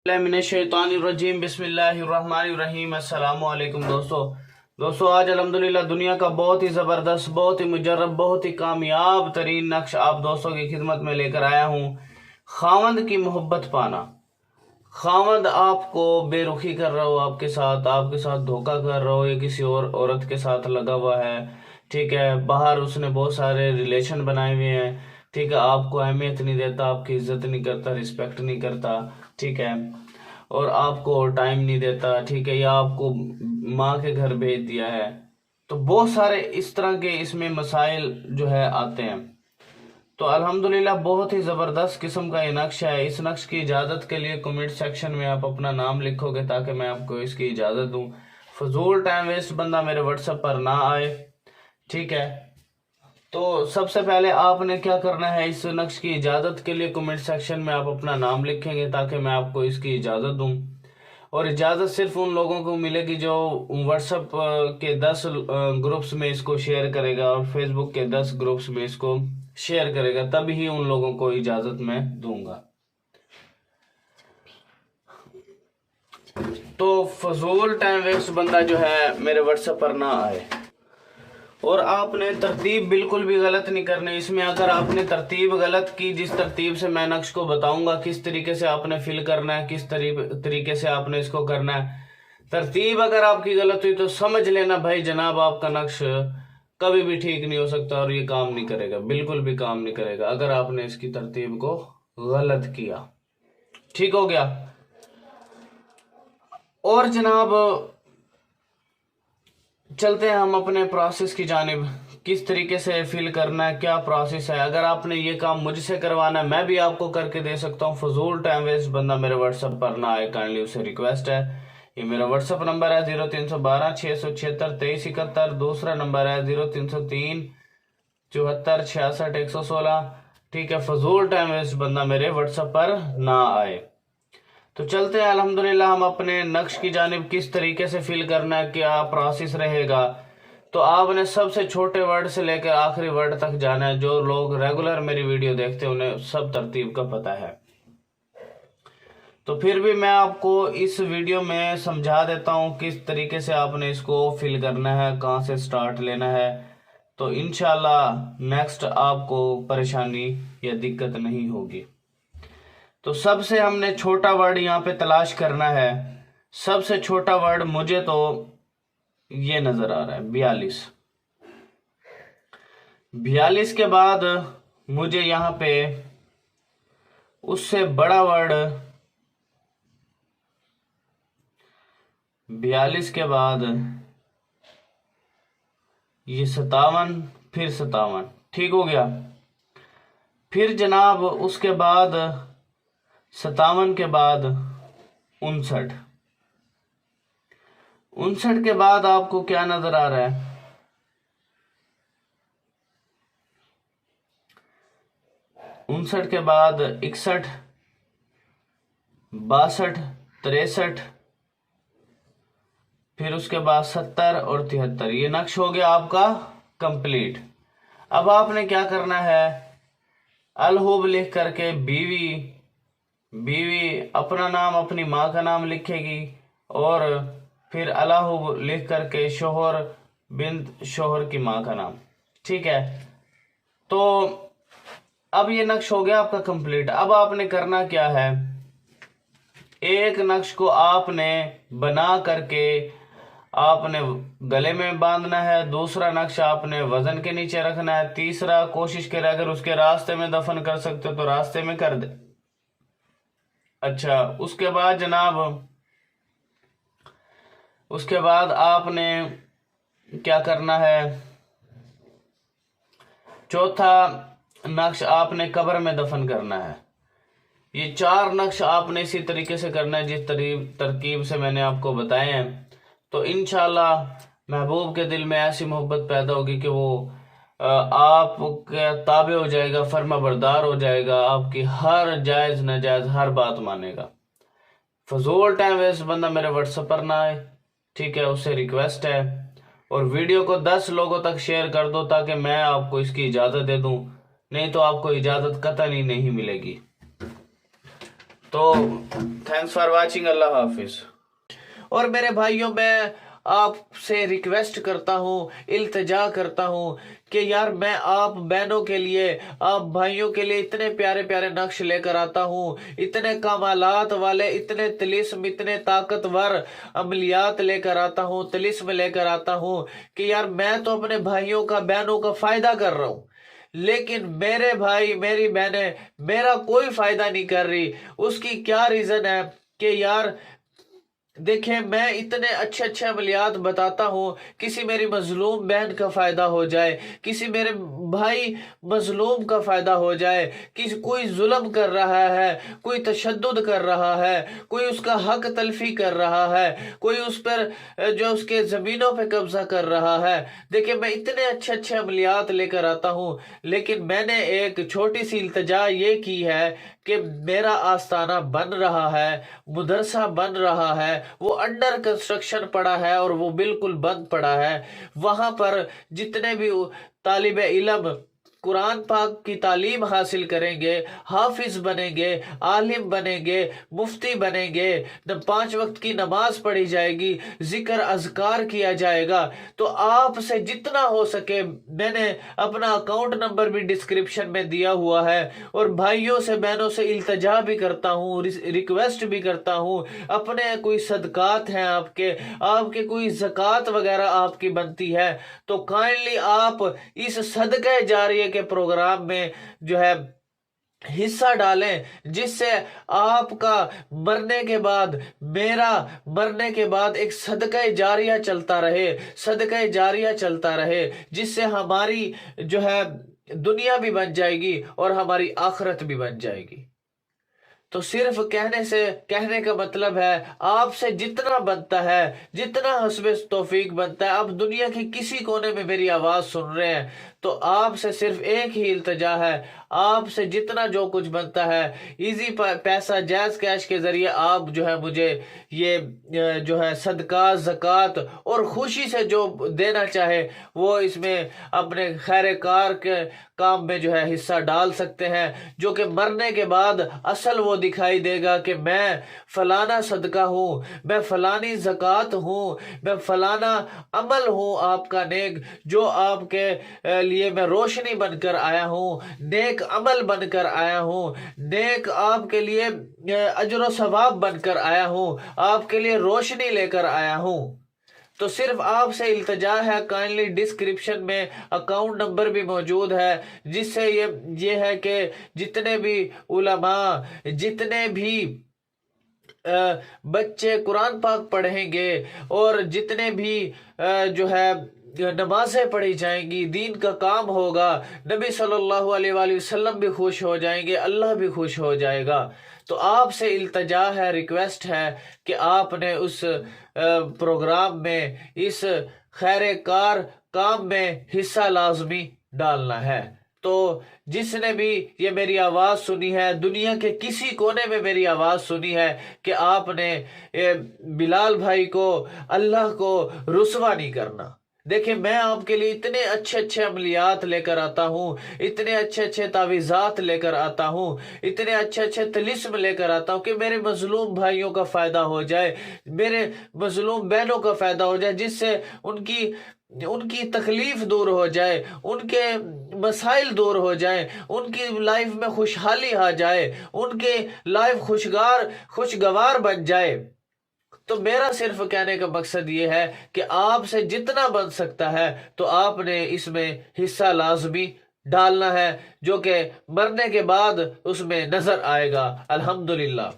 मिनश्शैतानिर्रजीम बिस्मिल्लाहिर्रहमानिर्रहीम। अस्सलाम वालेकुम दोस्तों आज अल्हम्दुलिल्लाह दुनिया का बहुत ही ज़बरदस्त, बहुत ही मुजर्रब, बहुत ही कामयाब तरीन नक्श आप दोस्तों की खिदमत में लेकर आया हूँ। खावंद की मोहब्बत पाना। खावंद आपको बेरुखी कर रहा हो, आपके साथ धोखा कर रहा हो, या किसी और औरत के साथ लगा हुआ है, ठीक है, बाहर उसने बहुत सारे रिलेशन बनाए हुए हैं, ठीक है, आपको अहमियत नहीं देता, आपकी इज्जत नहीं करता, रिस्पेक्ट नहीं करता, ठीक है, और आपको टाइम नहीं देता, ठीक है, या आपको माँ के घर भेज दिया है। तो बहुत सारे इस तरह के इसमें मसाइल जो है आते हैं। तो अल्हम्दुलिल्लाह बहुत ही ज़बरदस्त किस्म का ये नक्श है। इस नक्श की इजाज़त के लिए कमेंट सेक्शन में आप अपना नाम लिखोगे ताकि मैं आपको इसकी इजाज़त दूं। फजूल टाइम वेस्ट बंदा मेरे व्हाट्सएप पर ना आए, ठीक है। तो सबसे पहले आपने क्या करना है, इस नक्श की इजाज़त के लिए कमेंट सेक्शन में आप अपना नाम लिखेंगे ताकि मैं आपको इसकी इजाज़त दूं। और इजाज़त सिर्फ उन लोगों को मिलेगी जो व्हाट्सएप के 10 ग्रुप्स में इसको शेयर करेगा और फेसबुक के 10 ग्रुप्स में इसको शेयर करेगा, तभी ही उन लोगों को इजाज़त मैं दूंगा। तो फजूल टाइम वेस्ट बंदा जो है मेरे व्हाट्सएप पर ना आए। और आपने तरतीब बिल्कुल भी गलत नहीं करनी इसमें। अगर आपने तरतीब गलत की, जिस तरतीब से मैं नक्श को बताऊंगा किस तरीके से आपने फिल करना है, किस तरीके से आपने इसको करना है, तरतीब अगर आपकी गलत हुई तो समझ लेना भाई जनाब आपका नक्श कभी भी ठीक नहीं हो सकता और ये काम नहीं करेगा, बिल्कुल भी काम नहीं करेगा अगर आपने इसकी तरतीब को गलत किया। ठीक हो गया। और जनाब चलते हैं हम अपने प्रोसेस की जानिब, किस तरीके से फिल करना है, क्या प्रोसेस है। अगर आपने ये काम मुझसे करवाना है मैं भी आपको करके दे सकता हूँ। फजूल टाइम वेस्ट बंदा मेरे व्हाट्सएप पर ना आए, काइंडली उसे रिक्वेस्ट है। ये मेरा व्हाट्सएप नंबर है 0312 676 2371। दूसरा नंबर है 0303 74 66 116। ठीक है, फजूल टाइम वेस्ट बंदा मेरे व्हाट्सएप पर ना आए। तो चलते हैं अल्हम्दुलिल्लाह हम अपने नक्श की जानिब, किस तरीके से फिल करना है, क्या प्रोसेस रहेगा। तो आपने सबसे छोटे वर्ड से लेकर आखिरी वर्ड तक जाना है। जो लोग रेगुलर मेरी वीडियो देखते हैं उन्हें सब तरतीब का पता है। तो फिर भी मैं आपको इस वीडियो में समझा देता हूँ किस तरीके से आपने इसको फिल करना है, कहाँ से स्टार्ट लेना है। तो इंशाल्लाह नेक्स्ट आपको परेशानी या दिक्कत नहीं होगी। तो सबसे हमने छोटा वर्ड यहाँ पे तलाश करना है। सबसे छोटा वर्ड मुझे तो ये नजर आ रहा है 42। 42 के बाद मुझे यहाँ पे उससे बड़ा वर्ड 42 के बाद ये 57, फिर 57। ठीक हो गया। फिर जनाब उसके बाद 57 के बाद 59। 59 के बाद आपको क्या नजर आ रहा है, 59 के बाद 61, 62, 63, फिर उसके बाद 70 और 73। ये नक्श हो गया आपका कंप्लीट। अब आपने क्या करना है, अलहुब लिख करके बीवी अपना नाम अपनी माँ का नाम लिखेगी, और फिर अलाहुब लिख करके शोहर बिन्त शोहर की माँ का नाम। ठीक है, तो अब ये नक्श हो गया आपका कंप्लीट। अब आपने करना क्या है, एक नक्श को आपने बना करके आपने गले में बांधना है, दूसरा नक्श आपने वजन के नीचे रखना है, तीसरा कोशिश करें अगर उसके रास्ते में दफन कर सकते हो तो रास्ते में कर दे। अच्छा, उसके बाद जनाब उसके बाद आपने क्या करना है, चौथा नक्श आपने कब्र में दफन करना है। ये 4 नक्श आपने इसी तरीके से करना है जिस तरकीब से मैंने आपको बताए हैं। तो इंशाल्लाह महबूब के दिल में ऐसी मोहब्बत पैदा होगी कि वो आपके ताबे हो जाएगा, फर्मा बरदार हो जाएगा, आपकी हर जायज नाजायज हर बात मानेगा। फजूल टाइम वेस्ट बंदा मेरे व्हाट्सएप पर ना आए, ठीक है, उससे रिक्वेस्ट है। और वीडियो को 10 लोगों तक शेयर कर दो ताकि मैं आपको इसकी इजाज़त दे दूं, नहीं तो आपको इजाज़त कतई नहीं मिलेगी। तो थैंक्स फॉर वाचिंग, अल्लाह हाफिज। और मेरे भाइयों, मैं आपसे रिक्वेस्ट करता हूँ, इल्तिजा करता हूँ कि यार मैं आप बहनों के लिए, आप भाइयों के लिए इतने प्यारे प्यारे नक्श लेकर आता हूँ, इतने कमालात वाले, इतने तिलिस्म, इतने ताकतवर अमलियात लेकर आता हूँ, तिलिस्म लेकर आता हूँ कि यार मैं तो अपने भाइयों का, बहनों का फायदा कर रहा हूँ, लेकिन मेरे भाई, मेरी बहनें मेरा कोई फायदा नहीं कर रही। उसकी क्या रीजन है कि यार देखें, मैं इतने अच्छे अच्छे अमलियात बताता हूँ, किसी मेरी मजलूम बहन का फायदा हो जाए, किसी मेरे भाई मजलूम का फायदा हो जाए, किसी कोई जुल्म कर रहा है, कोई तशद्दुद कर रहा है, कोई उसका हक तलफी कर रहा है, कोई उस पर जो उसके जमीनों पे कब्जा कर रहा है। देखिए, मैं इतने अच्छे अच्छे अमलियात लेकर आता हूँ, लेकिन मैंने एक छोटी सी इल्तिजा ये की है कि मेरा आस्थाना बन रहा है, मदरसा बन रहा है, वो अंडर कंस्ट्रक्शन पड़ा है और वो बिल्कुल बंद पड़ा है। वहां पर जितने भी तालिबे इल्म कुरान पाक की तालीम हासिल करेंगे, हाफिज बनेंगे, आलिम बनेंगे, मुफ्ती बनेंगे, 5 वक्त की नमाज पढ़ी जाएगी, जिक्र अज़कार किया जाएगा। तो आपसे जितना हो सके, मैंने अपना अकाउंट नंबर भी डिस्क्रिप्शन में दिया हुआ है, और भाइयों से, बहनों से इल्तजा भी करता हूँ, रिक्वेस्ट भी करता हूँ, अपने कोई सदकात हैं आपके कोई ज़कात वगैरह आपकी बनती है, तो काइंडली आप इस सदका जारिया के प्रोग्राम में जो है हिस्सा डालें, जिससे आपका मरने के बाद, मेरा मरने के बाद एक सदका जारिया चलता रहे, सदका जारिया चलता रहे, जिससे हमारी जो है दुनिया भी बन जाएगी और हमारी आखिरत भी बन जाएगी। तो सिर्फ कहने का मतलब है, आपसे जितना बनता है, जितना हस्बे तौफीक बनता है, आप दुनिया के किसी कोने में मेरी आवाज सुन रहे हैं, तो आपसे सिर्फ एक ही इल्तिजा है, आपसे जितना जो कुछ बनता है, इजी पैसा, जायज कैश के जरिए आप जो है मुझे ये जो है सदका, ज़कात और खुशी से जो देना चाहे, वो इसमें अपने खैर कार के काम में जो है हिस्सा डाल सकते हैं, जो कि मरने के बाद असल वो दिखाई देगा कि मैं फलाना सदका हूँ, मैं फलानी ज़कात हूँ, मैं फलाना अमल हूँ आपका नेक, जो आपके लिए मैं रोशनी बनकर आया हूँ, नेक अमल बनकर आया हूँ, नेक आपके लिए अजर सवाब बनकर आया हूँ, आपके लिए रोशनी लेकर आया हूँ। तो सिर्फ आपसे इल्तिजा है, काइंडली डिस्क्रिप्शन में अकाउंट नंबर भी मौजूद है, जिससे ये है कि जितने भी उलमा, जितने भी बच्चे कुरान पाक पढ़ेंगे, और जितने भी जो है नमाजें पढ़ी जाएंगी, दीन का काम होगा, नबी सल्लल्लाहु अलैहि वसल्लम भी खुश हो जाएंगे, अल्लाह भी खुश हो जाएगा। तो आपसे इल्तिजा है, रिक्वेस्ट है कि आपने उस प्रोग्राम में, इस खैर कार काम में हिस्सा लाजमी डालना है। तो जिसने भी ये मेरी आवाज़ सुनी है, दुनिया के किसी कोने में मेरी आवाज़ सुनी है कि आपने बिलाल भाई को, अल्लाह को रुसवा नहीं करना। देखिए, मैं आपके लिए इतने अच्छे अच्छे अमलियात लेकर आता हूँ, इतने अच्छे अच्छे तावीज़ात लेकर आता हूँ, इतने अच्छे अच्छे तिलिस्म लेकर आता हूँ कि मेरे मजलूम भाइयों का फ़ायदा हो जाए, मेरे मजलूम बहनों का फ़ायदा हो जाए, जिससे उनकी तकलीफ दूर हो जाए, उनके मसाइल दूर हो जाए, उनकी लाइफ में खुशहाली आ जाए, उनके लाइफ खुशगवार बन जाए। तो मेरा सिर्फ कहने का मकसद ये है कि आपसे जितना बन सकता है, तो आपने इसमें हिस्सा लाजमी डालना है, जो कि मरने के बाद उसमें नजर आएगा। अल्हम्दुलिल्लाह।